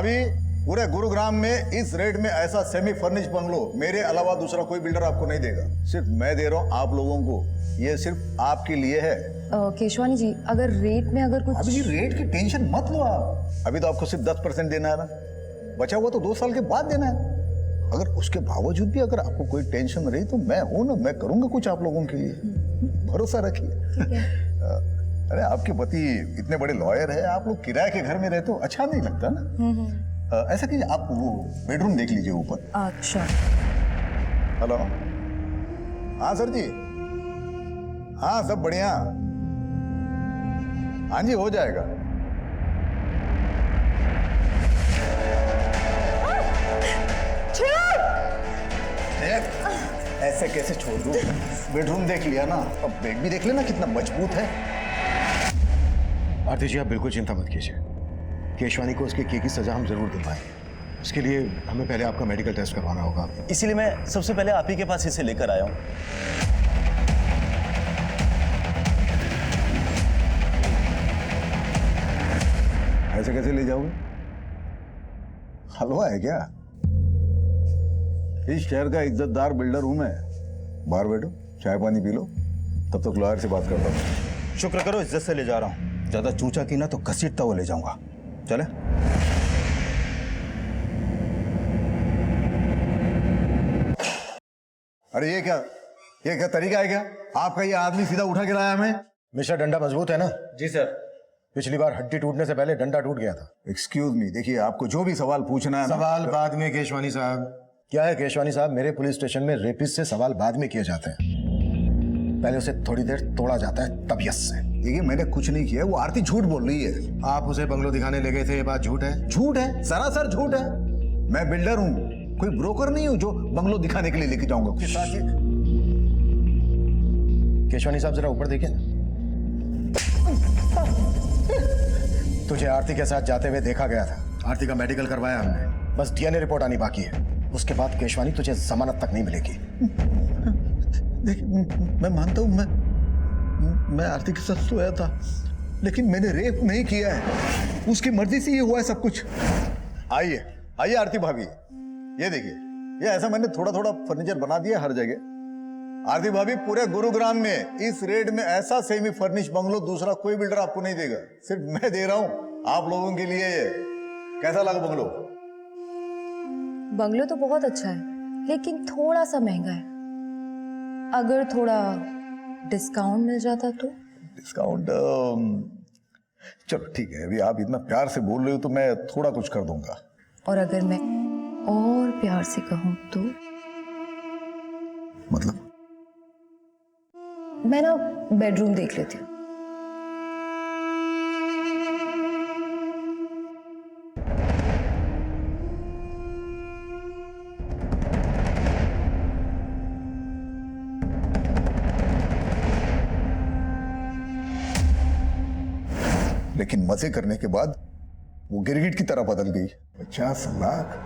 अभी पूरे गुरुग्राम में इस रेट में ऐसा सेमी फर्निश बंगलो मेरे अलावा दूसरा कोई बिल्डर आपको नहीं देगा। सिर्फ मैं दे रहा हूँ आप लोगों को। ये सिर्फ आपके लिए है। केशवानी जी, अगर रेट में अगर कुछ अभी रेट की टेंशन मत लो आप। अभी तो आपको सिर्फ 10% देना है ना, बचा हुआ तो 2 साल के बाद देना है। अगर उसके बावजूद भी अगर आपको कोई टेंशन रही तो मैं हूं ना, मैं करूंगा कुछ आप लोगों के लिए। भरोसा रखिए। अरे आपके पति इतने बड़े लॉयर है, आप लोग किराए के घर में रहते हो, अच्छा नहीं लगता ना। ऐसा कीजिए, आप वो बेडरूम देख लीजिए ऊपर। अच्छा। हेलो, हाँ सर जी, हाँ सब बढ़िया, हाँ जी हो जाएगा। ऐसे कैसे छोड़ दूं? बेडरूम देख लिया ना, अब बेड भी देख लेना कितना मजबूत है। आरती जी आप बिल्कुल चिंता मत कीजिए, केशवानी को उसके किए की सजा हम जरूर दिलवाएंगे। उसके लिए हमें पहले आपका मेडिकल टेस्ट करवाना होगा। इसीलिए मैं सबसे पहले आप ही के पास इसे लेकर आया हूँ। ऐसे कैसे ले जाओगे? हलवा है क्या? इस शहर का इज्जतदार बिल्डर हूं मैं। बाहर बैठो, चाय पानी पी लो, तब तक लॉयर से बात करता हूँ। शुक्र करो इज्जत से ले जा रहा हूँ, ज्यादा चूचा की ना तो घसीटता हुआ ले जाऊंगा। चले। अरे ये क्या तरीका है क्या आपका? ये आदमी सीधा उठा के लाया हमें। मिश्रा डंडा मजबूत है ना? जी सर। पिछली बार हड्डी टूटने से पहले डंडा टूट गया था। एक्सक्यूज मी, देखिए आपको जो भी सवाल पूछना है ना, सवाल बाद में केशवानी साहब। क्या है केशवानी साहब, मेरे पुलिस स्टेशन में रेपिस्ट से सवाल बाद में किए जाते हैं, पहले उसे थोड़ी देर तोड़ा जाता है तबीयत से। देखिए मैंने कुछ नहीं किया, वो आरती झूठ बोल रही है। आप उसे बंगलो दिखाने ले गए थे, ये बात झूठ है? झूठ है, सरासर झूठ है। मैं बिल्डर हूँ, कोई ब्रोकर नहीं हूँ जो बंगलो दिखाने के लिए लेके जाऊंगा। उसके साथ ही केशवानी साहब जरा ऊपर देखिए ना। तुझे आरती के साथ जाते हुए देखा गया था। आरती का मेडिकल करवाया हमने, बस डीएनए रिपोर्ट आनी बाकी है। उसके बाद केशवानी तुझे जमानत तक नहीं मिलेगी। देखिए मैं मानता हूँ, मैं आरती के साथ सोया था, लेकिन मैंने रेप नहीं किया है। उसकी मर्जी से ये हुआ है सब कुछ। आइए आइए आरती भाभी, ये देखिए, ये ऐसा मैंने थोड़ा थोड़ा फर्नीचर बना दिया हर जगह। आरती भाभी, पूरे गुरुग्राम में इस रेट में ऐसा सेमी फर्निश बंगलो दूसरा कोई बिल्डर आपको नहीं देगा। सिर्फ मैं दे रहा हूं आप लोगों के लिए। ये कैसा लगा बंगलो? बंगलो तो बहुत अच्छा है, लेकिन थोड़ा सा महंगा है। अगर थोड़ा डिस्काउंट मिल जाता तो। डिस्काउंट? चलो ठीक है, अभी आप इतना प्यार से बोल रहे हो तो मैं थोड़ा कुछ कर दूंगा। और अगर मैं और प्यार से कहूं तो? मतलब? मैं ना बेडरूम देख लेती हूँ। लेकिन मजे करने के बाद वो गिरगिट की तरह बदल गई। 50 लाख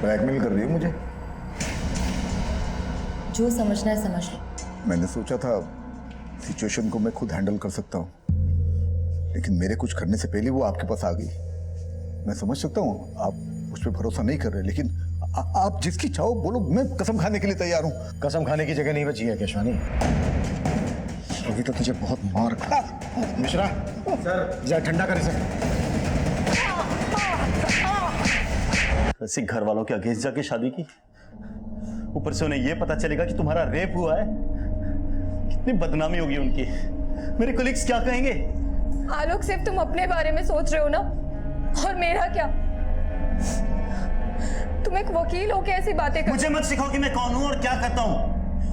ब्लैकमेल कर रही है मुझे। जो समझना है समझ लो। मैंने सोचा था सिचुएशन को मैं खुद हैंडल कर सकता हूँ, लेकिन मेरे कुछ करने से पहले वो आपके पास आ गई। मैं समझ सकता हूँ आप उस पर भरोसा नहीं कर रहे, लेकिन आप जिसकी चाहो बोलो, मैं कसम खाने के लिए तैयार हूँ। कसम खाने की जगह नहीं बची है केशवानी, अभी तो तुझे बहुत मार खा। मिश्रा सर, जा ठंडा कर इसे। ऐसे घर वालों के अगेंस्ट जाके शादी की, ऊपर से उन्हें यह पता चलेगा कि तुम्हारा रेप हुआ है। कितनी बदनामी होगी उनकी। मेरे कोलिग्स क्या कहेंगे? आलोक, सिर्फ तुम अपने बारे में सोच रहे हो ना, और मेरा क्या? तुम एक वकील हो के ऐसी बातें कर। मुझे मत सिखाओ कि मैं कौन हूं और क्या करता हूं।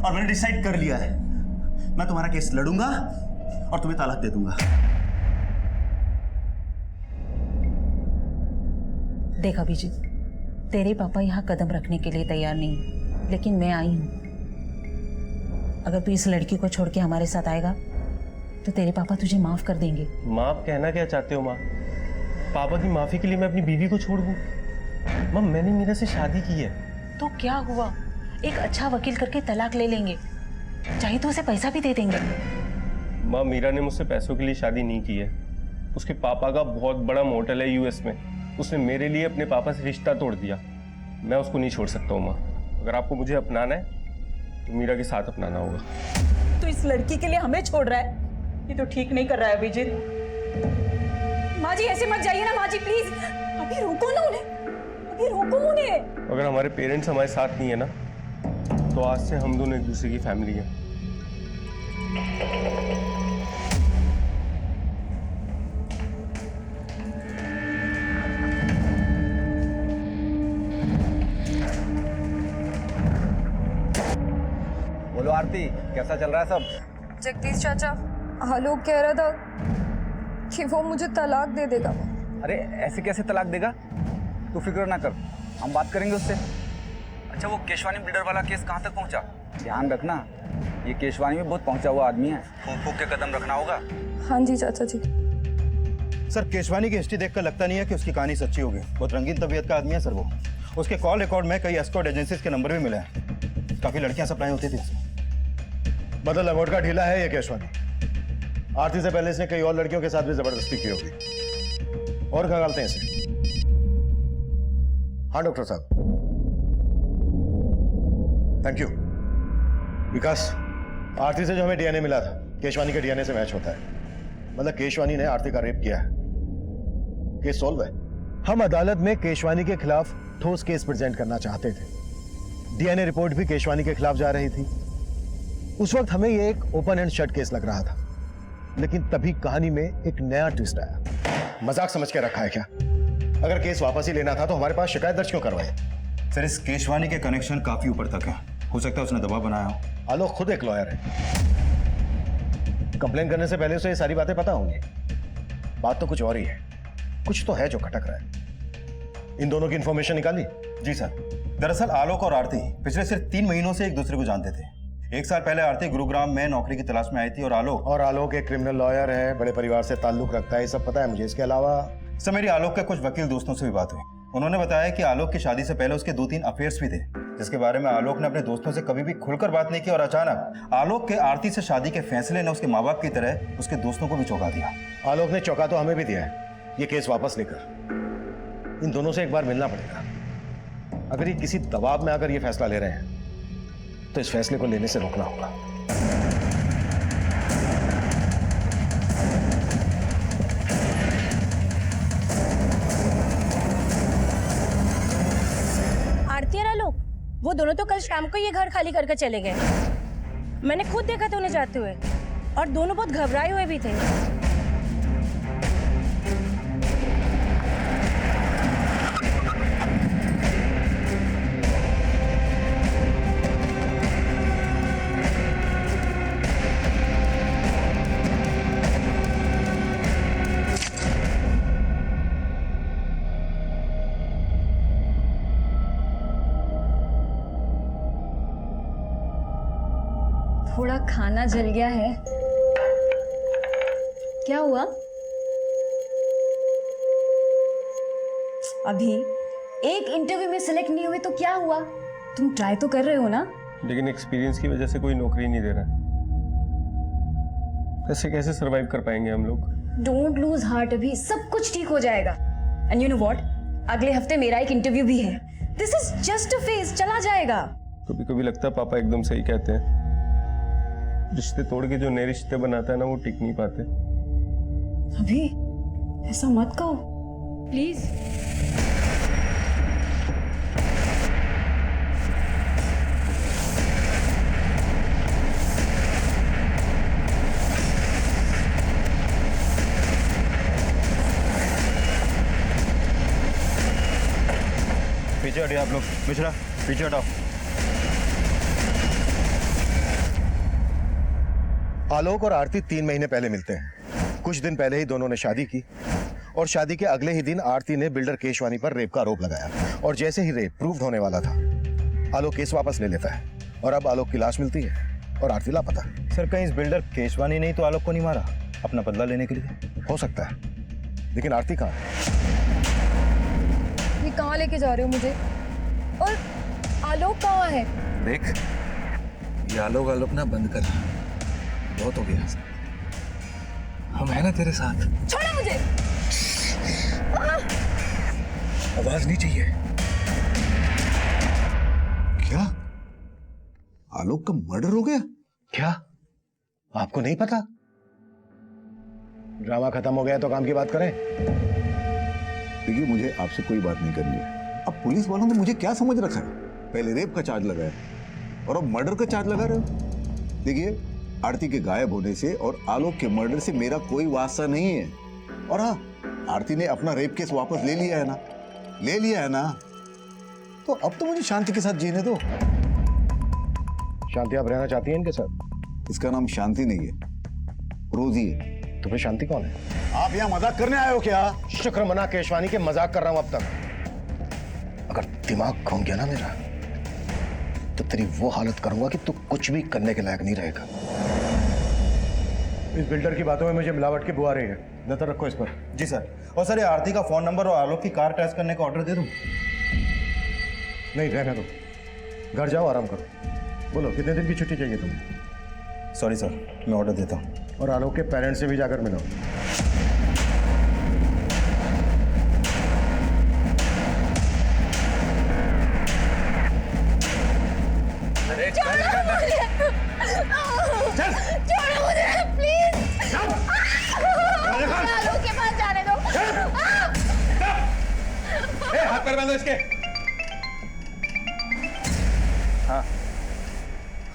और मैंने डिसाइड कर लिया है, मैं तुम्हारा केस लड़ूंगा और तुम्हें तलाक दे दूंगा। देख अभिजीत, तेरे पापा यहाँ कदम रखने के लिए तैयार नहीं, लेकिन मैं आई हूँ। अगर तू इस लड़की को छोड़ के हमारे साथ आएगा तो तेरे पापा तुझे माफ कर देंगे। माँ, आप कहना क्या चाहते हो माँ? पापा की माफी के लिए मैं अपनी बीवी को छोड़ दूँ? माँ, मैंने मीरा से शादी की है। तो क्या हुआ, एक अच्छा वकील करके तलाक ले लेंगे, चाहे तो उसे पैसा भी दे देंगे। माँ, मीरा ने मुझसे पैसों के लिए शादी नहीं की है। उसके पापा का बहुत बड़ा मोटल है यूएस में। उसने मेरे लिए अपने पापा से रिश्ता तोड़ दिया। मैं उसको नहीं छोड़ सकता हूँ माँ। अगर आपको मुझे अपनाना है तो मीरा के साथ अपनाना होगा। तो इस लड़की के लिए हमें छोड़ रहा है? ये तो ठीक नहीं कर रहा है अभिजीत। माँ जी ऐसे मत जाइए ना माँ जी, प्लीज अभी रोको ना उन्हें, अभी रोको उन्हें। अगर हमारे पेरेंट्स हमारे साथ नहीं है ना, तो आज से हम दोनों एक दूसरे की फैमिली है। बोलो आरती, कैसा चल रहा है सब? जगदीश चाचा, आलोक कह रहा था कि वो मुझे तलाक दे देगा। अरे ऐसे कैसे तलाक देगा? तू फिक्र ना कर, हम बात करेंगे उससे। अच्छा, वो केशवानी बिल्डर वाला केस कहाँ तक पहुँचा? ध्यान रखना, ये केशवानी में बहुत पहुँचा हुआ आदमी है, फूंक फूंक के कदम रखना होगा। हाँ जी चाचा जी। सर, केशवानी की हिस्ट्री देखकर लगता नहीं है कि उसकी कहानी सच्ची होगी। बहुत रंगीन तबीयत का आदमी है सर वो। उसके कॉल रिकॉर्ड में कई एस्कॉर्ट एजेंसीज के नंबर भी मिले हैं। काफी लड़कियां सप्लाई होती थी। मतलब लंगोट का ढीला है ये केशवानी। आरती से पहले इसने कई और लड़कियों के साथ भी जबरदस्ती की होगी। और खंगालते हैं इसे। हाँ डॉक्टर साहब। Thank you. विकास, आरती से जो हमें डीएनए मिला था केशवानी के डीएनए से मैच होता है। मतलब केशवानी ने आरती का रेप किया है। केस सॉल्व है। हम अदालत में केशवानी के खिलाफ ठोस केस प्रेजेंट करना चाहते थे। डीएनए रिपोर्ट भी केशवानी के खिलाफ जा रही थी। उस वक्त हमें यह एक ओपन एंड शट केस लग रहा था, लेकिन तभी कहानी में एक नया ट्विस्ट आया। मजाक समझ के रखा है क्या? अगर केस वापस ही लेना था तो हमारे पास शिकायत दर्ज क्यों करवाई? सर, इस केशवानी के कनेक्शन काफी ऊपर तक है। हो सकता है उसने दबाव बनाया हो। आलोक खुद एक लॉयर है। कंप्लेन करने से पहले उसे ये सारी बातें पता होंगी। बात तो कुछ और ही है। कुछ तो है जो खटक रहा है। इन दोनों की इंफॉर्मेशन निकाली? जी सर। दरअसल आलोक और आरती पिछले सिर्फ 3 महीनों से एक दूसरे को जानते थे। 1 साल पहले आरती गुरुग्राम में नौकरी की तलाश में आई थी और आलोक एक क्रिमिनल लॉयर है, बड़े परिवार से ताल्लुक रखता है। ये सब पता है मुझे। इसके अलावा सर, मेरी आलोक के कुछ वकील दोस्तों से भी बात हुई। उन्होंने बताया कि आलोक की शादी से पहले उसके 2-3 अफेयर्स भी थे, जिसके बारे में आलोक ने अपने दोस्तों से कभी भी खुलकर बात नहीं की। और अचानक आलोक के आरती से शादी के फैसले ने उसके माँ बाप की तरह उसके दोस्तों को भी चौंका दिया। आलोक ने चौंका तो हमें भी दिया है। ये केस वापस लेकर इन दोनों से एक बार मिलना पड़ेगा। अगर ये किसी दबाव में आकर ये फैसला ले रहे हैं तो इस फैसले को लेने से रोकना होगा। आरती और आलोक, वो दोनों तो कल शाम को ये घर खाली करके चले गए। मैंने खुद देखा था उन्हें जाते हुए, और दोनों बहुत घबराए हुए भी थे। थोड़ा खाना जल गया है। क्या हुआ? अभी एक इंटरव्यू में सिलेक्ट नहीं हुए तो क्या हुआ? तुम ट्राई तो कर रहे हो ना? लेकिन एक्सपीरियंस की वजह से कोई नौकरी नहीं दे रहा है। ऐसे कैसे सरवाइव कर पाएंगे हम लोग? डोंट लूज हार्ट, अभी सब कुछ ठीक हो जाएगा। एंड यू नो व्हाट, अगले हफ्ते मेरा एक इंटरव्यू भी है। This is just a phase, चला जाएगा। कभी कभी लगता है पापा एकदम सही कहते हैं। रिश्ते तोड़ के जो नए रिश्ते बनाता है ना, वो टिक नहीं पाते। अभी ऐसा मत कहो प्लीज। पीछे हटिए आप लोग। मिश्रा, पीछे हटाओ। आलोक और आरती 3 महीने पहले मिलते हैं। कुछ दिन पहले ही दोनों ने शादी की और शादी के अगले ही दिन आरती ने बिल्डर केशवानी पर रेप का आरोप लगाया। और जैसे ही रेप प्रूव होने वाला था, आलोक केस वापस ले लेता है और अब आलोक की लाश मिलती है और आरती लापता। सर, कहीं इस बिल्डर केशवानी नहीं तो आलोक को नहीं मारा अपना बदला लेने के लिए? हो सकता है, लेकिन आरती कहाँ है? ये कहाँ लेके जा रहे हो मुझे? और आलोक कहाँ है? देख, ये आलोक ना बंद कर। बहुत हो गया। हम है ना तेरे साथ। छोड़ो मुझे। आवाज नहीं चाहिए। क्या आलोक का मर्डर हो गया? क्या आपको नहीं पता? ड्रामा खत्म हो गया तो काम की बात करें। देखिए, मुझे आपसे कोई बात नहीं करनी है। अब पुलिस वालों ने मुझे क्या समझ रखा है? पहले रेप का चार्ज लगाया और अब मर्डर का चार्ज लगा रहे हो। देखिए, आरती के गायब होने से और आलोक के मर्डर से मेरा कोई वास्ता नहीं है। और हाँ, आरती ने अपना रेप केस वापस ले लिया है ना, ले लिया है ना, तो अब तो मुझे शांति के साथ जीने दो। शांति आप रहना चाहती हैं इनके साथ? इसका नाम शांति नहीं है, रोजी है। तो फिर शांति कौन है? आप यहाँ मजाक करने आए हो क्या? शुक्र मना केशवानी के मजाक कर रहा हूं अब तक। अगर दिमाग घूम गया ना मेरा, तो तेरी वो हालत करूंगा कि तू कुछ भी करने के लायक नहीं रहेगा। इस बिल्डर की बातों में मुझे मिलावट की बुआ रही है। नजर रखो इस पर। जी सर। और सर, ये आरती का फोन नंबर और आलोक की कार टेस्ट करने का ऑर्डर दे दूं? नहीं, रहने दो। घर जाओ, आराम करो। बोलो कितने दिन की छुट्टी चाहिए तुम्हें? सॉरी सर, मैं ऑर्डर देता हूँ। और आलोक के पेरेंट्स से भी जाकर मिलो। छोड़ो मुझे प्लीज। आलोक के पास जाने दो। हाथ पैर बांधो इसके।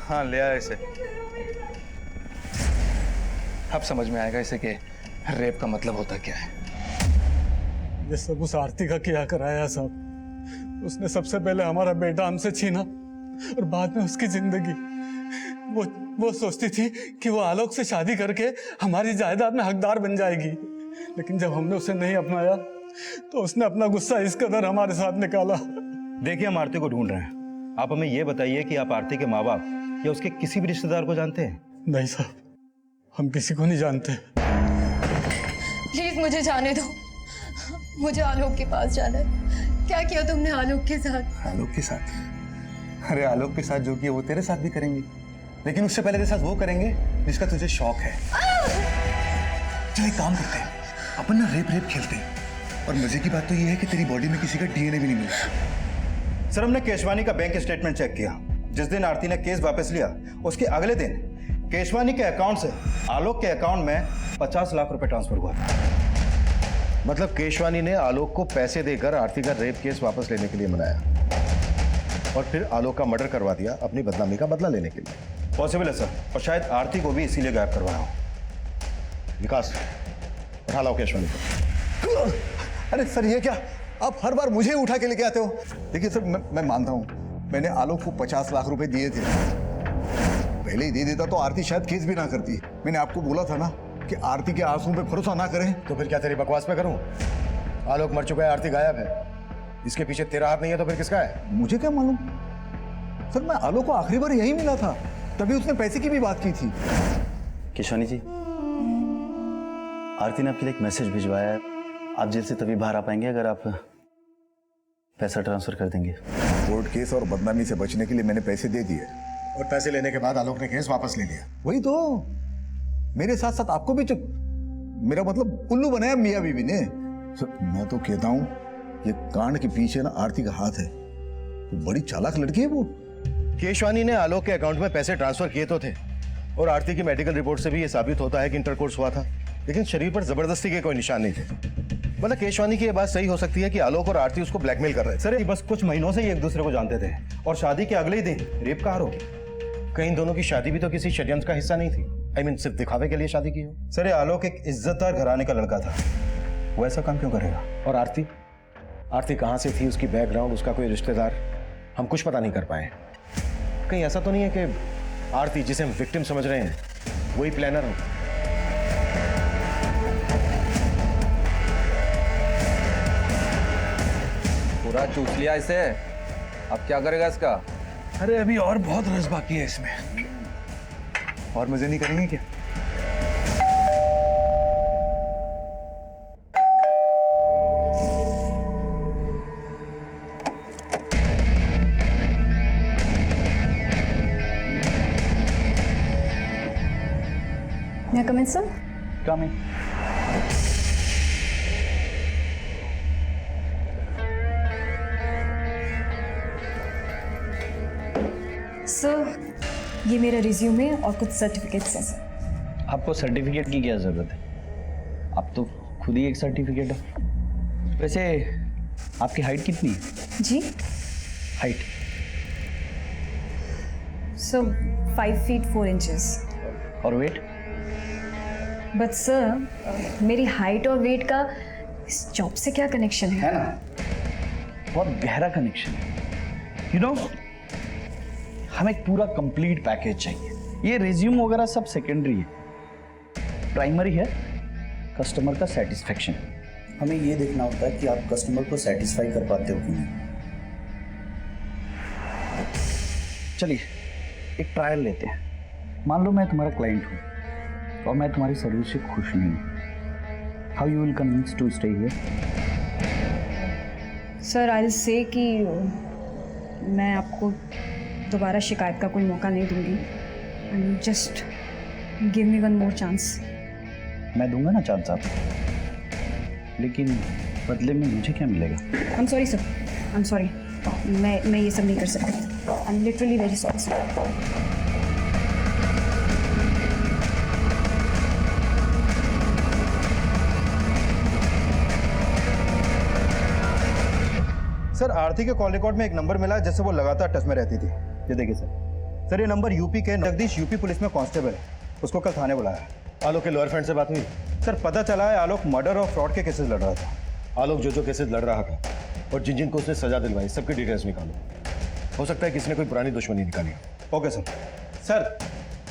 हाँ, ले आया इसे। अब समझ में आएगा इसे कि रेप का मतलब होता क्या है। ये सब उस आरती का किया कराया साहब। उसने सबसे पहले हमारा बेटा हमसे छीना और बाद में उसकी जिंदगी। वो सोचती थी कि वो आलोक से शादी करके हमारी जायदाद में हकदार बन जाएगी, लेकिन जब हमने उसे नहीं अपनाया तो उसने अपना गुस्सा इस कदर हमारे साथ निकाला। देखिए, हम आरती को ढूंढ रहे हैं। आप हमें यह बताइए कि आप आरती के माँ बाप या उसके किसी भी रिश्तेदार को जानते हैं? नहीं साहब, हम किसी को नहीं जानते। प्लीज मुझे जाने दो, मुझे आलोक के पास जाना है। क्या किया तुमने आलोक के साथ? आलोक के साथ? अरे, आलोक के साथ जो किया वो तेरे साथ भी करेंगे, लेकिन उससे पहले तेरे साथ वो करेंगे जिसका तुझे शौक है। चल एक काम करते हैं, अपन ना रेप खेलते हैं। और मजे की बात तो ये है कि तेरी बॉडी में किसी का डीएनए भी नहीं मिला। सर, हमने केशवानी का बैंक स्टेटमेंट चेक किया। जिस दिन आरती ने केस वापस लिया, उसके अगले दिन केशवानी के अकाउंट से आलोक के अकाउंट में 50 लाख रुपए ट्रांसफर हुआ था। मतलब केशवानी ने आलोक को पैसे देकर आरती का रेप केस वापस लेने के लिए मनाया और फिर आलोक का मर्डर करवा दिया अपनी बदनामी का बदला लेने के लिए। पॉसिबल है सर, और शायद आरती को भी इसीलिए गायब करवाया हो। विकास, उठा लाओ केशवानी को। अरे सर, ये क्या आप हर बार मुझे उठा के लेके आते हो? देखिए सर, मैं मानता हूँ मैंने आलोक को 50 लाख रुपए दिए थे। पहले ही दे देता तो आरती शायद केस भी ना करती। मैंने आपको बोला था ना कि आरती के आंसू पे भरोसा ना करें। तो फिर क्या तेरी बकवास पे करूं? आलोक मर चुका है, आरती गायब है। इसके पीछे तेरा हाथ नहीं है तो फिर किसका है? मुझे क्या मालूम सर, मैं आलोक को आखिरी बार यही मिला था, तभी उसने पैसे की भी बात की थी। केशवानी जी, आरती ने आपके लिए एक मैसेज भिजवाया है। आप जेल से तभी बाहर आ पाएंगे अगर आप पैसा ट्रांसफर कर देंगे। कोर्ट केस और बदनामी से बचने के लिए मैंने पैसे दे दिए। और पैसे लेने के बाद आलोक ने केस वापस ले लिया। वही तो, मेरे साथ साथ आपको भी मेरा मतलब उल्लू बनाया मियां बीवी ने। सर, मैं तो कहता हूँ ये कांड के पीछे ना आरती का हाथ है। वो बड़ी चालाक लड़की है वो। केशवानी ने आलोक के अकाउंट में पैसे ट्रांसफर किए तो थे, और आरती की मेडिकल रिपोर्ट से भी यह साबित होता है कि इंटरकोर्स हुआ था, लेकिन शरीर पर जबरदस्ती के कोई निशान नहीं थे। मतलब केशवानी की यह बात सही हो सकती है कि आलोक और आरती उसको ब्लैकमेल कर रहे थे। सर, ये बस कुछ महीनों से ही एक दूसरे को जानते थे और शादी के अगले ही दिन रेप का आरोप। कहीं दोनों की शादी भी तो किसी षड्यंत्र का हिस्सा नहीं थी। I mean, सिर्फ दिखावे के लिए शादी की हो। सर, ये आलोक एक इज्जतदार घराने का लड़का था, वो ऐसा काम क्यों करेगा? और आरती कहाँ से थी, उसकी बैकग्राउंड, उसका कोई रिश्तेदार, हम कुछ पता नहीं कर पाए। कहीं ऐसा तो नहीं है कि आरती, जिसे हम विक्टिम समझ रहे हैं, वही प्लानर हो? पूरा चूस लिया इसे, अब क्या करेगा इसका? अरे अभी और बहुत रस बाकी है इसमें। और मजे नहीं करेंगे क्या? May I come in, sir? Come in. Sir ये मेरा रिज्यूमे और कुछ सर्टिफिकेट्स हैं सर। आपको सर्टिफिकेट की क्या ज़रूरत है? आप तो खुद ही एक सर्टिफिकेट है। वैसे आपकी हाइट कितनी है? जी हाइट सर 5 feet 4 inches। और वेट? बट सर मेरी हाइट और वेट का इस जॉब से क्या कनेक्शन है? ना, बहुत गहरा कनेक्शन है। यू नो, हमें एक पूरा कंप्लीट पैकेज चाहिए। ये रिज्यूम वगैरह सब सेकेंडरी है, प्राइमरी है कस्टमर का सेटिस्फेक्शन। हमें ये देखना होता है कि आप कस्टमर को सेटिस्फाई कर पाते हो कि नहीं। चलिए एक ट्रायल लेते हैं। मान लो मैं तुम्हारा क्लाइंट हूँ और मैं तुम्हारी सर्विस से खुश नहीं हूँ। How you will convince to stay here? Sir I will say कि मैं आपको दोबारा शिकायत का कोई मौका नहीं दूंगी। And just give me one more chance. मैं दूंगा ना चांस आपको, लेकिन बदले में मुझे क्या मिलेगा? I am sorry sir, I am sorry. मैं ये सब नहीं कर सकती। I am literally very sorry sir. Sir Aarti के कॉल रिकॉर्ड में एक नंबर मिला जिससे वो लगातार टच में रहती थी। ये देखिए सर, ये नंबर यूपी के जगदीश यूपी पुलिस में कांस्टेबल है। उसको कल थाने बुलाया। आलोक के लॉयर फ्रेंड से बात हुई? सर पता चला है आलोक मर्डर और फ्रॉड के केसेस लड़ रहा था। आलोक जो केसेस लड़ रहा था और जिन जिन को उसने सजा दिलवाई, सबकी डिटेल्स निकालो। हो सकता है किसी ने कोई पुरानी दुश्मनी निकाली हो। Okay sir. सर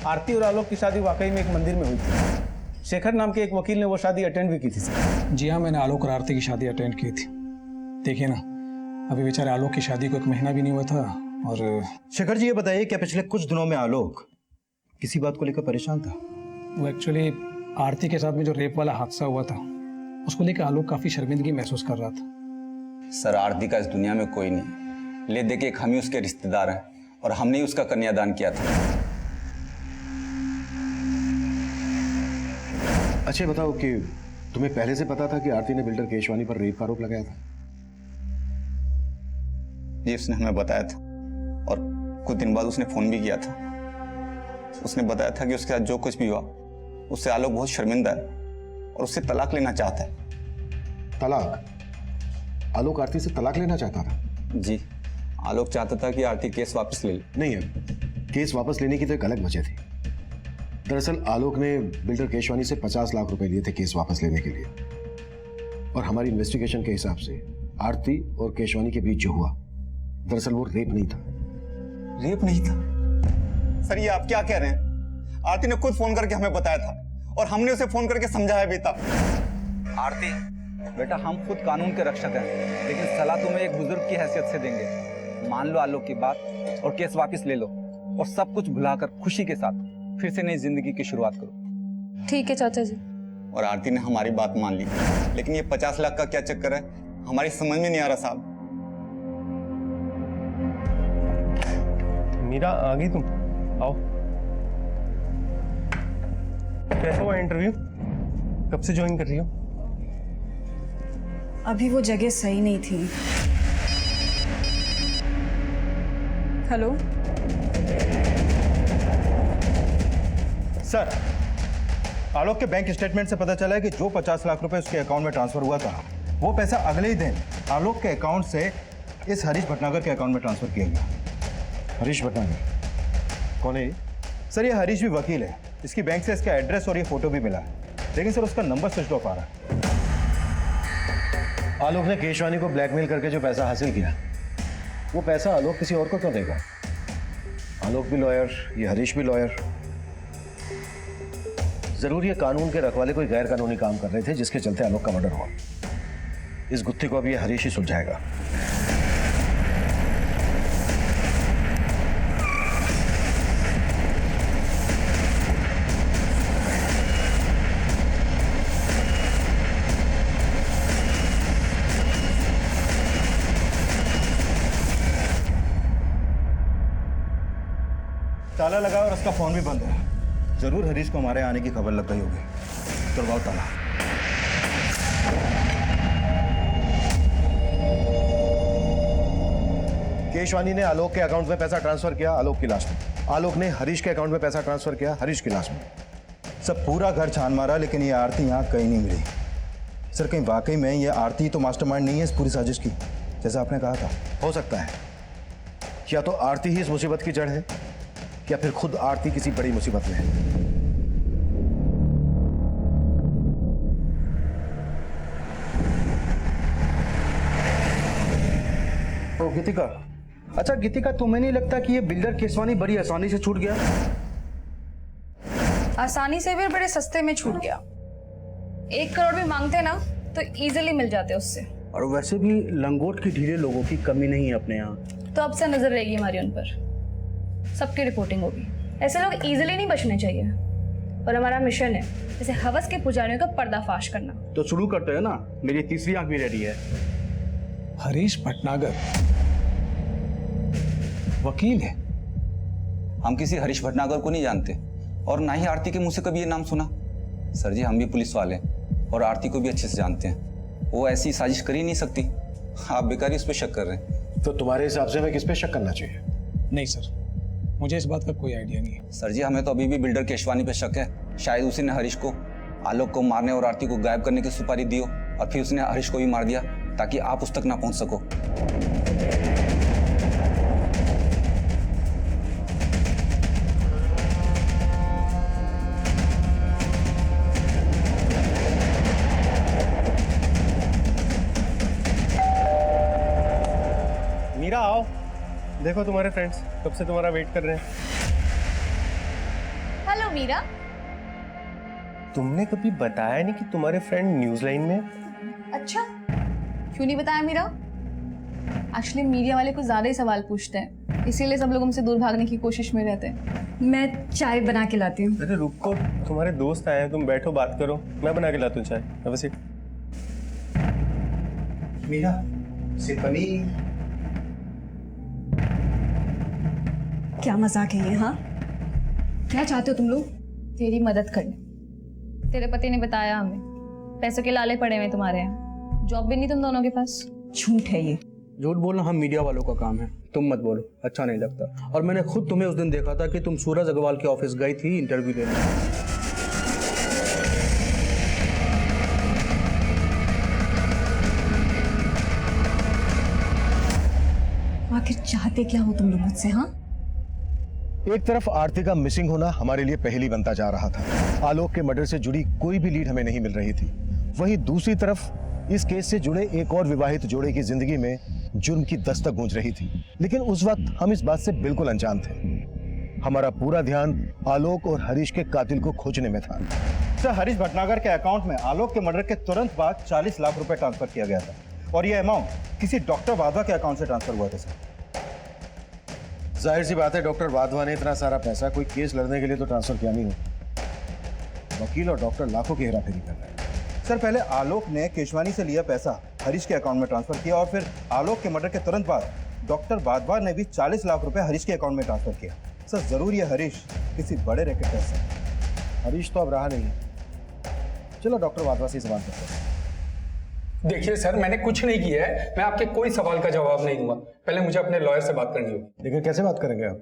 आरती और आलोक की शादी वाकई में एक मंदिर में हुई थी। शेखर नाम के एक वकील ने वो शादी अटेंड भी की थी सर। जी हाँ, मैंने आलोक और आरती की शादी अटेंड की थी। देखिए ना, अभी बेचारे आलोक की शादी को 1 महीना भी नहीं हुआ था। और शेखर जी ये बताइए, क्या पिछले कुछ दिनों में आलोक किसी बात को लेकर परेशान था? वो एक्चुअली आरती के साथ में जो रेप वाला हादसा हुआ था, उसको लेकर आलोक काफ़ी शर्मिंदगी महसूस कर रहा था। सर आरती का इस दुनिया में कोई नहीं। ले दे के हम ही उसके रिश्तेदार हैं और हमने ही उसका कन्यादान किया था। अच्छा बताओ कि तुम्हें पहले से पता था कि आरती ने बिल्डर केशवानी पर रेप का आरोप लगाया था? जी उसने हमें बताया था और कुछ दिन बाद उसने फोन भी किया था। उसने बताया था कि उसके साथ जो कुछ भी हुआ उससे आलोक बहुत शर्मिंदा है और उससे तलाक लेना चाहता है। तलाक? आलोक आरती से तलाक लेना चाहता था? जी, आलोक चाहता था कि आरती केस वापस ले ले। नहीं है, केस वापस लेने की तो एक अलग वजह थी। दरअसल आलोक ने बिल्डर केशवानी से 50 लाख रुपए लिए थे केस वापस लेने के लिए। और हमारी इन्वेस्टिगेशन के हिसाब से आरती और केशवानी के बीच जो हुआ, दरअसल वो रेप नहीं था। रेप नहीं था? सर ये आप क्या कह रहे हैं? आरती ने खुद फोन करके हमें बताया था और हमने उसे फोन करके समझाया भी था। आरती बेटा, हम खुद कानून के रक्षक हैं, लेकिन सलाह तुम्हें एक बुजुर्ग की हैसियत से देंगे। मान लो आलोक की बात और केस वापस ले लो और सब कुछ भुलाकर खुशी के साथ फिर से नई जिंदगी की शुरुआत करो। ठीक है चाचा जी। और आरती ने हमारी बात मान ली, लेकिन ये 50 लाख का क्या चक्कर है हमारी समझ में नहीं आ रहा साहब। मीरा आ गई तुम? आओ। कैसा हुआ इंटरव्यू? कब से ज्वाइन कर रही हो? अभी वो जगह सही नहीं थी। हेलो सर, आलोक के बैंक स्टेटमेंट से पता चला है कि जो 50 लाख रुपए उसके अकाउंट में ट्रांसफर हुआ था, वो पैसा अगले ही दिन आलोक के अकाउंट से इस हरीश भटनागर के अकाउंट में ट्रांसफर किया गया। हरीश भटनागर कौन है ये? सर ये हरीश भी वकील है। इसकी बैंक से इसका एड्रेस और ये फोटो भी मिला है, लेकिन सर उसका नंबर स्विच ऑफ आ रहा है। आलोक ने केशवानी को ब्लैकमेल करके जो पैसा हासिल किया, वो पैसा आलोक किसी और को क्यों देगा? आलोक भी लॉयर, ये हरीश भी लॉयर। जरूर ये कानून के रखवाले कोई गैर कानूनी काम कर रहे थे जिसके चलते आलोक का मर्डर हुआ। इस गुत्थी को अब ये हरीश ही सुलझाएगा। ताला लगा और उसका फोन भी बंद है। जरूर हरीश को हमारे आने की खबर लग गई होगी। करवाओ ताला। केशवानी ने आलोक के अकाउंट में पैसा ट्रांसफर किया आलोक की लाश में। आलोक ने हरीश के अकाउंट में पैसा ट्रांसफर किया हरीश की लाश में। सब पूरा घर छान मारा लेकिन ये आरती यहाँ कहीं नहीं मिली। सर कहीं वाकई में ये आरती तो मास्टरमाइंड नहीं है इस पूरी साजिश की, जैसा आपने कहा था? हो सकता है या तो आरती ही इस मुसीबत की जड़ है या फिर खुद आरती किसी बड़ी मुसीबत में है। ओ गीतिका, अच्छा गीतिका, तुम्हें नहीं लगता कि ये बिल्डर केसवानी बड़ी आसानी से छूट गया? आसानी से भी और बड़े सस्ते में छूट गया। 1 करोड़ भी मांगते ना तो इजीली मिल जाते उससे। और वैसे भी लंगोट की ढीले लोगों की कमी नहीं है अपने यहाँ। तो अब से नजर रहेगी हमारी उन पर, सबकी रिपोर्टिंग होगी। ऐसे लोग इजीली नहीं बचने चाहिए और हमारा मिशन है जैसे हवस के पुजारियों का पर्दाफाश करना। तो शुरू करते हैं ना, मेरी तीसरी आंख भी रेडी है। हरीश भटनागर वकील है। हम किसी हरीश भटनागर को नहीं जानते और ना ही आरती के मुंह से कभी ये नाम सुना। सर जी, हम भी पुलिस वाले हैं और आरती को भी अच्छे से जानते हैं। वो ऐसी साजिश कर ही नहीं सकती। आप बेकार ही उस पर शक कर रहे हैं। तो तुम्हारे हिसाब से हमें किस पे शक करना चाहिए? नहीं सर, मुझे इस बात का कोई आइडिया नहीं है। सर जी, हमें तो अभी भी बिल्डर केशवानी पे शक है। शायद उसी ने हरीश को आलोक को मारने और आरती को गायब करने की सुपारी दी हो और फिर उसने हरीश को भी मार दिया ताकि आप उस तक ना पहुंच सको। मीरा आओ, देखो तुम्हारे फ्रेंड्स कब से तुम्हारा वेट कर रहे हैं। हेलो मीरा। तुमने कभी बताया नहीं कि तुम्हारे फ्रेंड न्यूज लाइन में? अच्छा, क्यों नहीं बताया मीरा? एक्चुअली मीडिया वाले कुछ ज्यादा ही सवाल पूछते हैं, इसीलिए सब लोग हमसे दूर भागने की कोशिश में रहते हैं। मैं चाय बना के लाती हूँ। अरे रुको, तुम्हारे दोस्त आए हैं, तुम बैठो बात करो, मैं बना के लाता हूँ चाय। अब सीट। मीरा से पनीर। क्या मजाक है ये? हाँ, क्या चाहते हो तुम लोग? तेरी मदद करने। तेरे पति ने बताया हमें पैसों के लाले पड़े हुए तुम्हारे यहाँ, जॉब भी नहीं तुम दोनों के पास। झूठ है ये। झूठ बोलना हम मीडिया वालों का काम है, तुम मत बोलो, अच्छा नहीं लगता। और मैंने खुद तुम्हें उस दिन देखा था कि तुम सूरज अग्रवाल के ऑफिस गई थी इंटरव्यू देने। आखिर चाहते क्या हो तुम लोग मुझसे? हाँ, एक तरफ आरती का मिसिंग होना हमारे लिए पहेली बनता जा रहा था। आलोक के मर्डर से जुड़ी कोई भी लीड हमें नहीं मिल रही थी। वहीं दूसरी तरफ इस केस से जुड़े एक और विवाहित जोड़े की जिंदगी में जुर्म की दस्तक गूंज रही थी। लेकिन उस वक्त हम इस बात से बिल्कुल अनजान थे। हमारा पूरा ध्यान आलोक और हरीश के कातिल को खोजने में था। सर, हरीश भटनागर के अकाउंट में आलोक के मर्डर के तुरंत बाद 40 लाख रुपए ट्रांसफर किया गया था और यह अमाउंट किसी डॉक्टर वाधवा के अकाउंट से ट्रांसफर हुआ था। सर, जाहिर सी बात है, डॉक्टर वाधवा ने इतना सारा पैसा कोई केस लड़ने के लिए तो ट्रांसफर किया नहीं होता। वकील और डॉक्टर लाखों की हेराफेरी कर रहे हैं। सर, पहले आलोक ने केशवानी से लिया पैसा हरीश के अकाउंट में ट्रांसफर किया और फिर आलोक के मर्डर के तुरंत बाद डॉक्टर वाधवा ने भी 40 लाख रुपए हरीश के अकाउंट में ट्रांसफर किया। सर, जरूर ये हरीश किसी बड़े रैकेट का हिस्सा है। हरीश तो अब रहा नहीं। चलो डॉक्टर वाधवा से सवाल करते हैं। देखिए सर, मैंने कुछ नहीं किया है, मैं आपके कोई सवाल का जवाब नहीं दूंगा। पहले मुझे अपने लॉयर से बात करनी होगी। लेकिन कैसे बात करेंगे आप?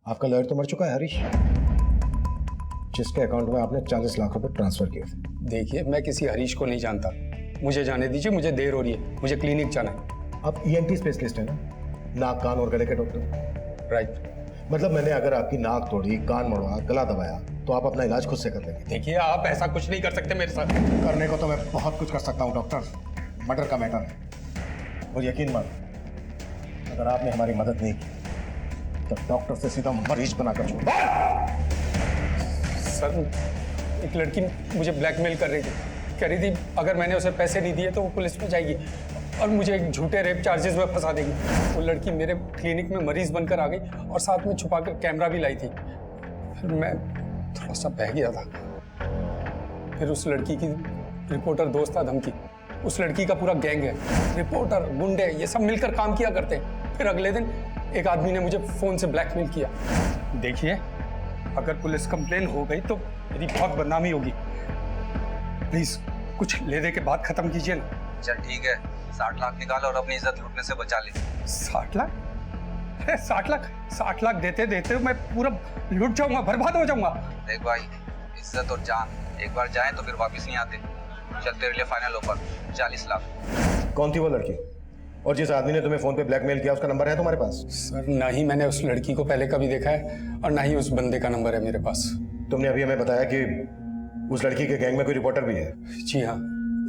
आपका लॉयर तो मर चुका है हरीश, जिसके अकाउंट में आपने 40 लाख रुपए ट्रांसफर किए थे। देखिए, मैं किसी हरीश को नहीं जानता, मुझे जाने दीजिए, मुझे देर हो रही है, मुझे क्लिनिक जाना है। आप ENT स्पेशलिस्ट हैं ना, नाक कान और गले के डॉक्टर? राइट। मतलब मैंने अगर आपकी नाक तोड़ी, कान मोड़ा, गला दबाया तो आप अपना इलाज खुद से कर लेंगे? देखिए, आप ऐसा कुछ नहीं कर सकते मेरे साथ। करने को तो मैं बहुत कुछ कर सकता हूँ डॉक्टर। मर्डर का मैटर है और यकीन मानो, अगर आपने हमारी मदद नहीं की तो डॉक्टर से सीधा मरीज बनाकर छोड़। सर, एक लड़की मुझे ब्लैकमेल कर रही थी, कह रही थी अगर मैंने उसे पैसे नहीं दिए तो वो पुलिस में जाएगी और मुझे एक झूठे रेप चार्जेस में फंसा देगी। वो लड़की मेरे क्लिनिक में मरीज बनकर आ गई और साथ में छुपाकर कैमरा भी लाई थी। फिर मैं थोड़ा सा बह गया था। फिर उस लड़की की रिपोर्टर दोस्त था धमकी, उस लड़की का पूरा गैंग है, रिपोर्टर, गुंडे, ये सब मिलकर काम किया करते हैं। फिर अगले दिन एक आदमी ने मुझे फोन से ब्लैकमेल किया। देखिए, अगर पुलिस कंप्लेन हो गई तो मेरी बहुत बदनामी होगी। प्लीज कुछ ले दे के बात खत्म कीजिए ना। चल ठीक है, 60 लाख निकाल और अपनी इज्जत लूटने से बचा ले। 60 लाख? अरे 60 लाख देते देते मैं पूरा लुट जाऊंगा, बर्बाद हो जाऊंगा। देख भाई, इज्जत और जान एक बार जाए तो फिर वापस नहीं आते। चल तेरे लिए फाइनल ऑफर 40 लाख। कौन थी वो लड़की? और जिस आदमी ने तुम्हें फोन पे ब्लैकमेल किया उसका नंबर है तुम्हारे पास? सर ना ही मैंने उस लड़की को पहले कभी देखा है और ना ही उस बंदे का नंबर है मेरे पास। तुमने अभी हमें बताया कि उस लड़की के गैंग में कोई रिपोर्टर भी है। जी हाँ,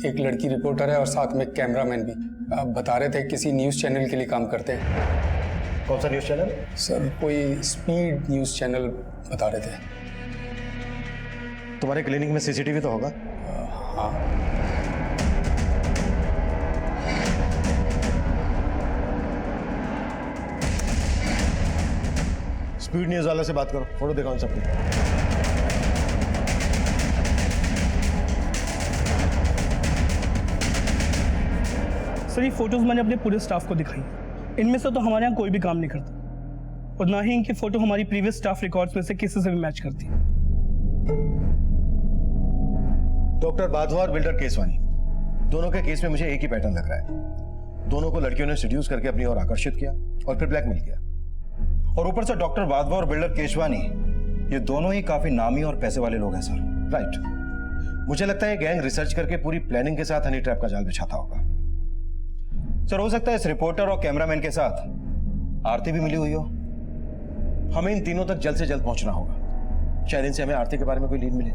एक लड़की रिपोर्टर है और साथ में कैमरामैन भी। आप बता रहे थे किसी न्यूज़ चैनल के लिए काम करते हैं। कौन सा न्यूज़ चैनल? सर कोई स्पीड न्यूज़ चैनल बता रहे थे। तुम्हारे क्लिनिक में सीसीटीवी तो होगा? हाँ। स्पीड न्यूज़ वाले से बात करो, फोटो दिखाओ सबको। सर ये फोटोज मैंने अपने पूरे स्टाफ को दिखाई। इनमें से तो हमारे यहाँ कोई भी काम नहीं करता और ना ही इनकी फोटो हमारी प्रीवियस स्टाफ रिकॉर्ड्स में से किसी से भी मैच करती। डॉक्टर वाधवा और बिल्डर केसवानी, दोनों के केस में मुझे एक ही पैटर्न लग रहा है। दोनों को लड़कियों ने सीड्यूस करके अपनी ओर आकर्षित किया और फिर ब्लैकमेल किया। और ऊपर से डॉक्टर वाधवा और बिल्डर केशवानी, ये दोनों ही काफी नामी और पैसे वाले लोग हैं सर। राइट। मुझे लगता है गैंग रिसर्च करके पूरी प्लानिंग के साथ हनी ट्रैप का जाल बिछाता होगा। सर हो सकता है इस रिपोर्टर और कैमरामैन के साथ आरती भी मिली हुई हो। हमें इन तीनों तक जल्द से जल्द पहुंचना होगा। शायद इनसे हमें आरती के बारे में कोई लीड मिले।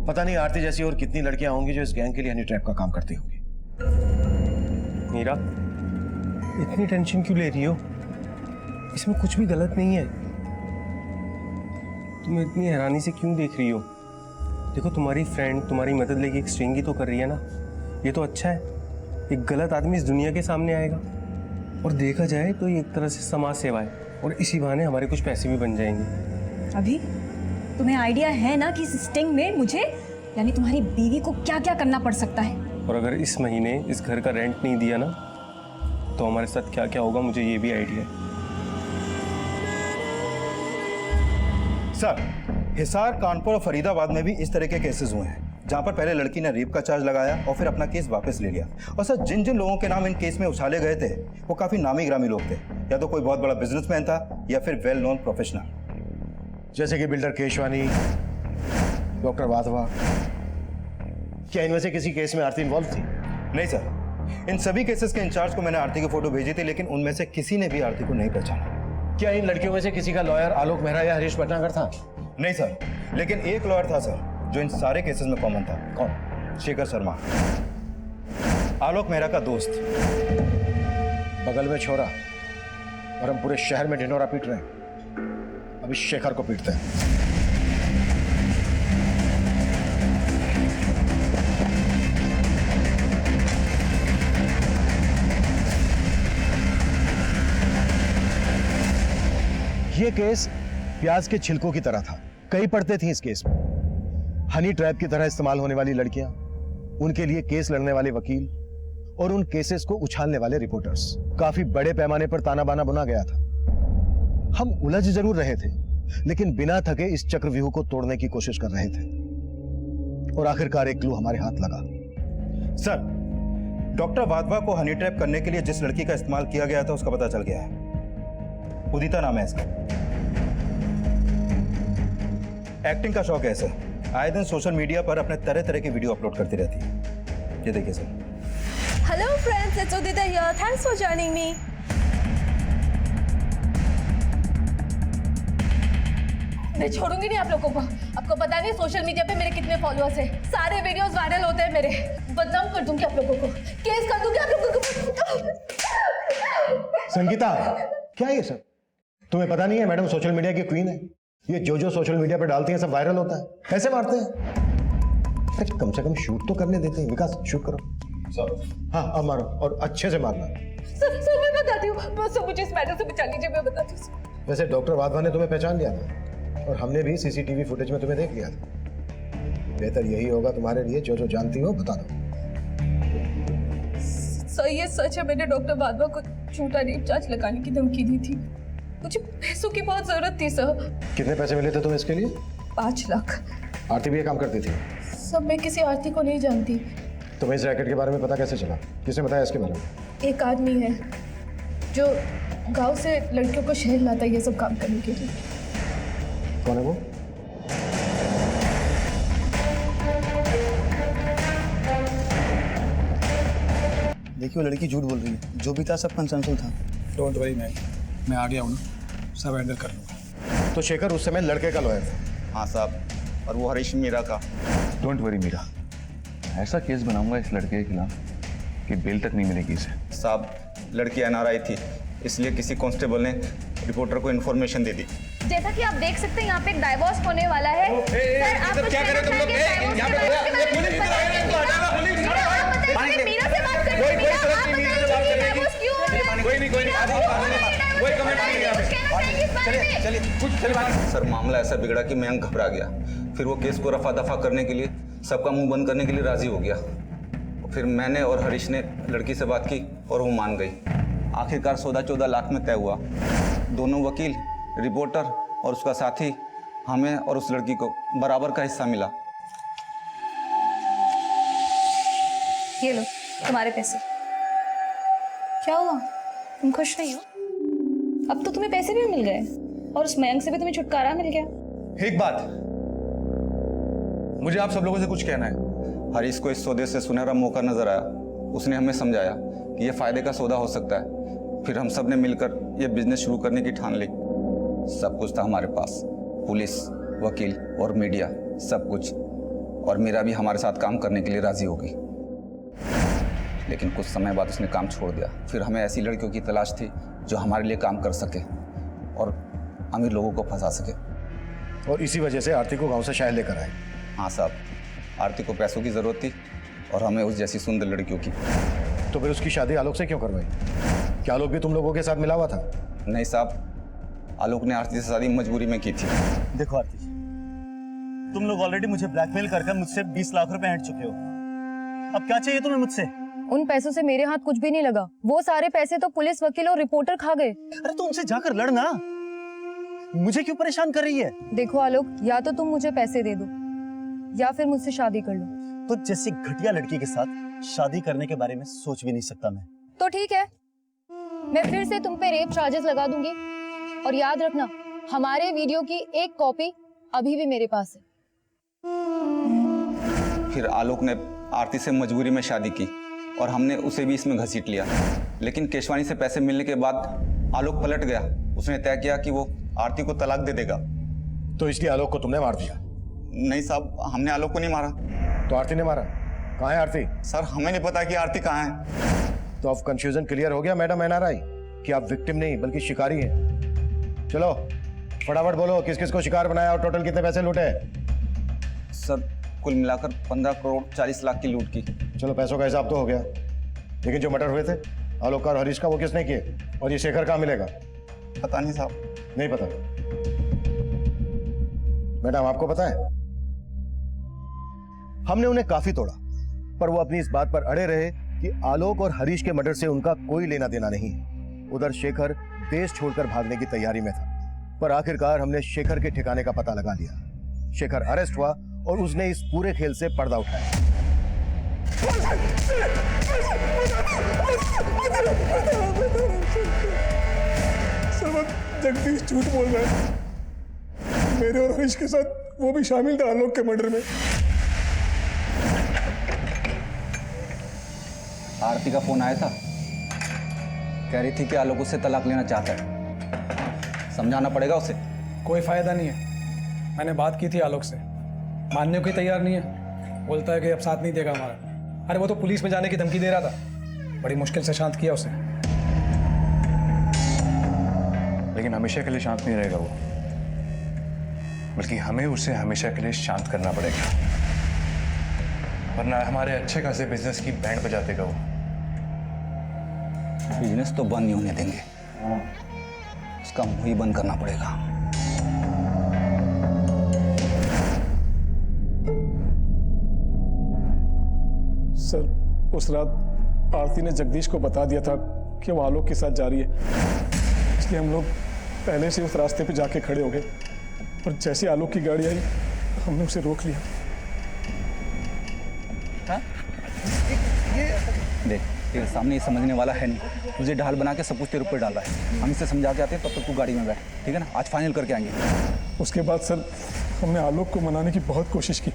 पता नहीं आरती जैसी और कितनी लड़कियां होंगी जो इस गैंग के लिए हनी ट्रैप का काम करती होंगी। मीरा, इतनी टेंशन क्यों ले रही हो? इसमें कुछ भी गलत नहीं है। तुम इतनी हैरानी से क्यों देख रही हो? देखो, तुम्हारी फ्रेंड तुम्हारी मदद लेके एक स्ट्रिंग ही तो कर रही है ना। ये तो अच्छा है। एक गलत आदमी इस दुनिया के सामने आएगा और देखा जाए तो ये एक तरह से समाज सेवा है और इसी बहाने हमारे कुछ पैसे भी बन जाएंगे। अभी तुम्हें आइडिया है ना कि इस स्टिंग में मुझे यानी तुम्हारी बीवी को क्या क्या करना पड़ सकता है? और अगर इस महीने इस घर का रेंट नहीं दिया ना तो हमारे साथ क्या क्या होगा, मुझे ये भी आइडिया है। सर, हिसार, कानपुर और फरीदाबाद में भी इस तरह के केसेस हुए हैं जहां पर पहले लड़की ने रेप का चार्ज लगाया और फिर अपना केस वापस ले लिया। और सर, जिन जिन लोगों के नाम इन केस में उछाले गए थे वो काफी नामी ग्रामी लोग थे। या तो कोई बहुत बड़ा बिजनेसमैन था या फिर वेल नोन प्रोफेशनल, जैसे कि बिल्डर केशवानी, डॉक्टर वाधवा। क्या इनमें से किसी केस में आरती इन्वॉल्व थी? नहीं सर, इन सभी केसेस के इंचार्ज को मैंने आरती की फोटो भेजी थी, लेकिन उनमें से किसी ने भी आरती को नहीं पहचाना। क्या इन लड़कियों में से किसी का लॉयर आलोक मेहरा या हरीश भटनागर था? नहीं सर, लेकिन एक लॉयर था सर जो इन सारे केसेस में कॉमन था। कौन? शेखर शर्मा, आलोक मेहरा का दोस्त। बगल में छोरा और हम पूरे शहर में ढिंढोरा पीट रहे हैं। अभी शेखर को पीटते हैं। ये केस प्याज के छिलकों की तरह था। कई पड़ते थी इस केस में। हनी ट्रैप की तरह इस्तेमाल होने वाली लड़कियां, उनके लिए केस लड़ने वाले वकील और उन केसेस को उछालने वाले रिपोर्टर्स। काफी बड़े पैमाने पर ताना बाना बुना गया था। हम उलझ जरूर रहे थे, लेकिन बिना थके इस चक्रव्यूह को तोड़ने की कोशिश कर रहे थे। और आखिरकार एक क्लू हमारे हाथ लगा। सर, डॉक्टर वाधवा को हनी ट्रैप करने के लिए जिस लड़की का इस्तेमाल किया गया था उसका पता चल गया है। उदिता नाम है इसका। एक्टिंग का शौक है इसे। आए दिन सोशल मीडिया पर अपने तरह तरह के वीडियो अपलोड करती रहती है। ये देखिए sir. Hello friends, it's Udita here. Thanks for joining me. मैं छोड़ूंगी नहीं आप लोगों को। आपको पता नहीं सोशल मीडिया पे मेरे कितने फॉलोअर्स हैं। सारे वीडियोस वायरल होते हैं मेरे। बदनाम कर दूंगी आप लोगों को, केस कर दूंगी आप लोगों को। संगीता, क्या है ये सब? तुम्हें पता नहीं है मैडम सोशल मीडिया की क्वीन है। ये जो सोशल मीडिया पे डालती हैं सब वायरल होता है। कैसे मारते हैं? अरे कम से कम शूट तो करने देते हैं। विकास, शूट करो। सर। हाँ, अब मारो और अच्छे से मारना। सर मैं बताती हूँ। बस मुझे इस मैटर से बचा लीजिए, मैं बताती हूँ। वैसे डॉक्टर वाधवा ने तुम्हें पहचान लिया था और हमने भी सीसीटीवी फुटेज में तुम्हें देख लिया था। बेहतर यही होगा तुम्हारे लिए, जो जानती हो बता दो। सर ये सच है, मैंने डॉक्टर वाधवा को झूठा रेप चार्ज लगाने की धमकी दी थी। मुझे पैसों की बहुत जरूरत थी सर। कितने पैसे मिले थे तुम्हें इसके लिए? 5 लाख। आरती भी ये काम करती थी? सर मैं किसी आरती को नहीं जानती। तुम्हें इस रैकेट के बारे में पता कैसे चला? किसने बताया इसके बारे में? एक आदमी है जो गांव से लड़कियों को शहर लाता है ये सब काम करने के लिए। कौन है वो? देखिए वो लड़की झूठ बोल रही है, जो भी था सब कंसेंसुअल था। डोंट वरी मैन, मैं आ गया हूँ ना, सब हैंडल कर लूँगा। तो शेखर उस समय लड़के का लॉयर था। हाँ साहब, और वो हरीश मीरा का। डोंट वरी मीरा, ऐसा केस बनाऊंगा इस लड़के के खिलाफ कि बेल तक नहीं मिलेगी इसे। साहब, लड़की एनआरआई थी, इसलिए किसी कांस्टेबल ने रिपोर्टर को इन्फॉर्मेशन दे दी। जैसा कि आप देख सकते हैं यहाँ पे एक डाइवोर्स होने वाला है। सर, आप कुछ कहना चाहेंगे? मीरा से बात करते हैं। मीरा, आप बताइए कि डाइवोर्स क्यों हो रहा है? कोई नहीं, चलिए। सर, मामला ऐसा बिगड़ा कि मयंक घबरा गया। फिर वो केस को रफा दफा करने के लिए, सबका मुंह बंद करने के लिए राजी हो गया। फिर मैंने और हरीश ने लड़की से बात की और वो मान गई। आखिरकार सौदा 14 लाख में तय हुआ। दोनों वकील, रिपोर्टर और उसका साथी, हमें और उस लड़की को बराबर का हिस्सा मिला। ये लो तुम्हारे पैसे। क्या हुआ, तुम खुश नहीं हो? अब तो तुम्हें पैसे भी मिल गए और उस मयंक से भी तुम्हें छुटकारा मिल गया। एक बात, मुझे आप सब लोगों से कुछ कहना है। हरीश को इस सौदे से सुनहरा मौका नजर आया। उसने हमें समझाया कि यह फायदे का सौदा हो सकता है। फिर हम सब ने मिलकर यह बिजनेस शुरू करने की ठान ली। सब कुछ था हमारे पास, पुलिस, वकील और मीडिया, सब कुछ। और मीरा भी हमारे साथ काम करने के लिए राजी हो गई। लेकिन कुछ समय बाद उसने काम छोड़ दिया। फिर हमें ऐसी लड़कियों की तलाश थी जो हमारे लिए काम कर सके और अमीर लोगों को फंसा सके। और इसी वजह से आरती को गांव से शहर लेकर आए। हाँ साहब, आरती को पैसों की जरूरत थी और हमें उस जैसी सुंदर लड़कियों की। तो फिर उसकी शादी आलोक से क्यों करवाई? क्या आलोक भी तुम लोगों के साथ मिला हुआ था? नहीं साहब, आलोक ने आरती से शादी मजबूरी में की थी। देखो आरती, तुम लोग ऑलरेडी मुझे ब्लैकमेल करके मुझसे 20 लाख रुपए हट चुके हो। अब क्या चाहिए तुम्हें मुझसे? उन पैसों से मेरे हाथ कुछ भी नहीं लगा। वो सारे पैसे तो पुलिस, वकील और रिपोर्टर खा गए। अरे तो उनसे जाकर लड़ना, मुझे क्यों परेशान कर रही है? देखो आलोक, या तो तुम मुझे पैसे दे दो या फिर मुझसे शादी कर लो। तो जैसी घटिया लड़की के साथ शादी करने के बारे में सोच भी नहीं सकता मैं। तो ठीक है, मैं फिर से तुम पे रेप चार्जेस लगा दूंगी। और याद रखना, हमारे वीडियो की एक कॉपी अभी भी मेरे पास है। फिर आलोक ने आरती से मजबूरी में शादी की और हमने उसे भी इसमें घसीट लिया। लेकिन केशवानी से पैसे मिलने के बाद आलोक पलट गया। उसने तय किया कि वो आरती को तलाक दे देगा। तो इसलिए आलोक को तुमने मार दिया? नहीं साहब, हमने आलोक को नहीं मारा। तो आरती ने मारा? कहाँ है आरती? सर, हमें नहीं पता कि आरती कहाँ है। तो अब कंफ्यूजन क्लियर हो गया मैडम एनआरआई कि आप विक्टिम नहीं बल्कि शिकारी हैं। चलो फटाफट बोलो, किस किस को शिकार बनाया और टोटल कितने पैसे लूटे? सर, कुल मिलाकर 15 करोड़ 40 लाख की लूट की। चलो पैसों का हिसाब तो हो गया, लेकिन जो मर्डर हुए थे आलोक और हरीश का, वो किसने किए? और ये शेखर कहाँ मिलेगा? पता नहीं साहब। नहीं पता? मैडम आपको पता है? हमने उन्हें काफी तोड़ा, पर वो अपनी इस बात पर अड़े रहे कि आलोक और हरीश के मर्डर से उनका कोई लेना देना नहीं है। उधर शेखर देश छोड़कर भागने की तैयारी में था, पर आखिरकार हमने शेखर के ठिकाने का पता लगा लिया। शेखर अरेस्ट हुआ और उसने इस पूरे खेल से पर्दा उठाया। जगदीश झूठ बोल रहा है। मेरे और हरीश के साथ वो भी शामिल था आलोक के मर्डर में। आरती का फोन आया था, कह रही थी कि आलोक उससे तलाक लेना चाहता है। समझाना पड़ेगा उसे। कोई फायदा नहीं है, मैंने बात की थी आलोक से, मानने को ही तैयार नहीं है। बोलता है कि अब साथ नहीं देगा हमारा। अरे वो तो पुलिस में जाने की धमकी दे रहा था, बड़ी मुश्किल से शांत किया उसे। लेकिन हमेशा के लिए शांत नहीं रहेगा वो, बल्कि हमें उसे हमेशा के लिए शांत करना पड़ेगा, वरना हमारे अच्छे खासे बिजनेस की बैंड बजा देगा वो। बिजनेस तो बंद नहीं होने देंगे, उसका मुंह ही बंद करना पड़ेगा। सर, उस रात आरती ने जगदीश को बता दिया था कि वो आलोक के साथ जा रही है, इसलिए हम लोग पहले से उस रास्ते पे जाके खड़े हो गए। और जैसे आलोक की गाड़ी आई, हमने उसे रोक लिया। देख, तेरे सामने ये समझने वाला है नहीं, तुझे ढाल बना के सब कुछ तेरे ऊपर डाल रहा है। हम इसे समझा के आते हैं, तब तक तू गाड़ी में बैठ, ठीक है ना? आज फाइनल करके आएंगे। उसके बाद सर हमने आलोक को मनाने की बहुत कोशिश की,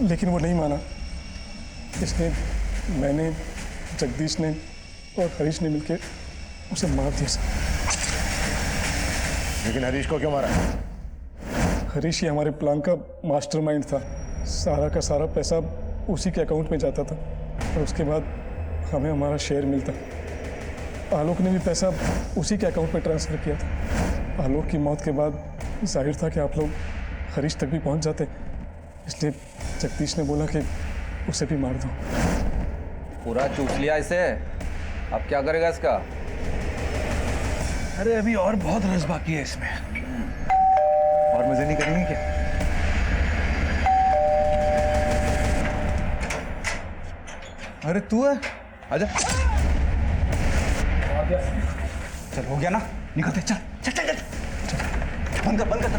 लेकिन वो नहीं माना। इसने, मैंने, जगदीश ने और हरीश ने मिलकर उसे मार दिया सर। लेकिन हरीश को क्यों मारा? हरीश ही हमारे प्लान का मास्टरमाइंड था। सारा का सारा पैसा उसी के अकाउंट में जाता था और उसके बाद हमें हमारा शेयर मिलता। आलोक ने भी पैसा उसी के अकाउंट में ट्रांसफ़र किया था। आलोक की मौत के बाद जाहिर था कि आप लोग हरीश तक भी पहुंच जाते, इसलिए जगदीश ने बोला कि उसे भी मार दो। पूरा चूस लिया इसे, अब क्या करेगा इसका? अरे अभी और बहुत रस बाकी है इसमें, और मजे नहीं करेंगे क्या? अरे तू है, आजा। चल हो गया ना, निकलते, चल चल चल चल, बंद कर बंद कर।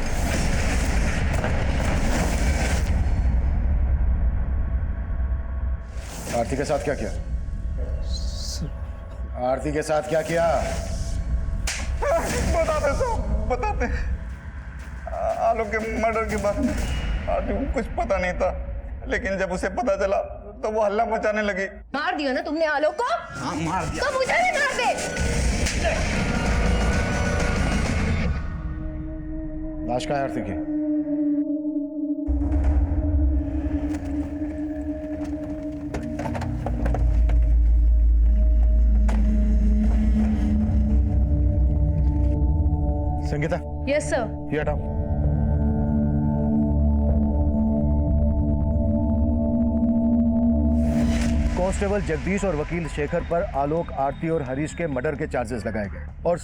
आरती के साथ क्या किया? आरती के साथ क्या किया? बताते सब बताते। आलोक के मर्डर के बारे में आरती को कुछ पता नहीं था, लेकिन जब उसे पता चला तो वो हल्ला मचाने लगी। मार दिया ना तुमने आलोक को? हाँ मार दिया। तो मुझे भी मार दे। लाश कहाँ है आरती की? Sangeeta, yes sir. ये हटाओ। कांस्टेबल जगदीश और वकील शेखर पर आलोक, आरती और हरीश के मर्डर के चार्जेस लगाए गए और